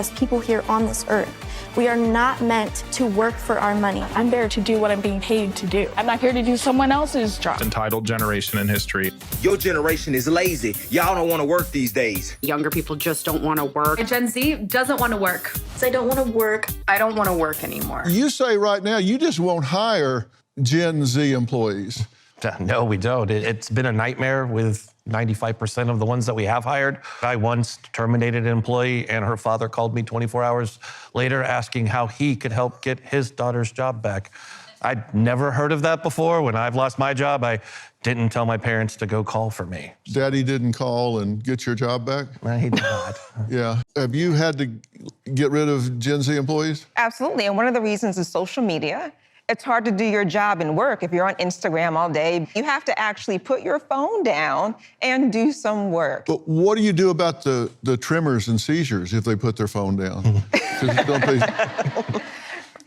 As people here on this earth, we are not meant to work for our money. I'm there to do what I'm being paid to do. I'm not here to do someone else's job. Entitled generation in history. Your generation is lazy. Y'all don't want to work these days. Younger people just don't want to work. Gen Z doesn't want to work. So I don't want to work. I don't want to work anymore. You say right now you just won't hire Gen Z employees. No, we don't. It's been a nightmare with 95% of the ones that we have hired. I once terminated an employee, and her father called me 24 hours later asking how he could help get his daughter's job back. I'd never heard of that before. When I've lost my job, I didn't tell my parents to go call for me. Daddy didn't call and get your job back? No, he did not. Yeah. Have you had to get rid of Gen Z employees? Absolutely, and one of the reasons is social media. It's hard to do your job and work if you're on Instagram all day. You have to actually put your phone down and do some work. But what do you do about the tremors and seizures if they put their phone down? 'Cause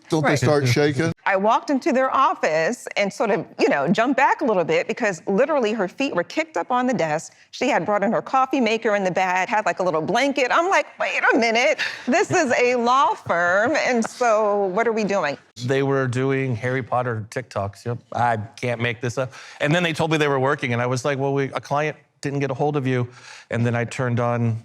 don't they start shaking? I walked into their office and sort of, jumped back a little bit because literally her feet were kicked up on the desk. She had brought in her coffee maker in the bag, had like a little blanket. I'm like, wait a minute, this is a law firm, and so what are we doing? They were doing Harry Potter TikToks. Yep, I can't make this up. And then they told me they were working, and I was like, well, a client didn't get a hold of you. And then I turned on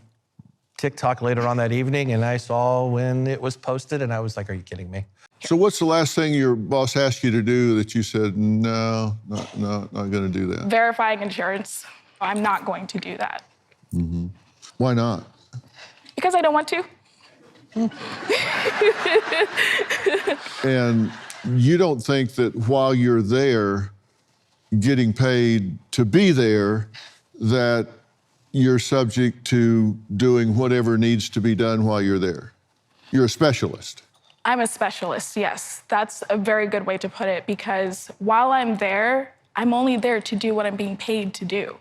TikTok later on that evening, and I saw when it was posted, and I was like, are you kidding me? So what's the last thing your boss asked you to do that you said, no, not going to do that? Verifying insurance. I'm not going to do that. Mm-hmm. Why not? Because I don't want to. And you don't think that while you're there, getting paid to be there, that you're subject to doing whatever needs to be done while you're there? You're a specialist. I'm a specialist, yes. That's a very good way to put it, because while I'm there, I'm only there to do what I'm being paid to do.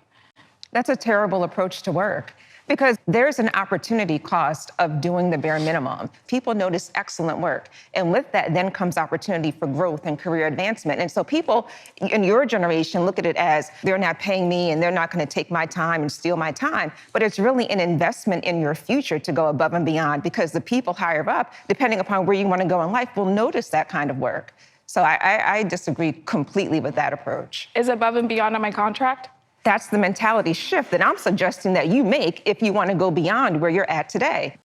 That's a terrible approach to work because there's an opportunity cost of doing the bare minimum. People notice excellent work, and with that then comes opportunity for growth and career advancement. And so people in your generation look at it as they're not paying me and they're not going to take my time and steal my time, but it's really an investment in your future to go above and beyond because the people higher up, depending upon where you want to go in life, will notice that kind of work. So I disagree completely with that approach. Is above and beyond on my contract? That's the mentality shift that I'm suggesting that you make if you want to go beyond where you're at today.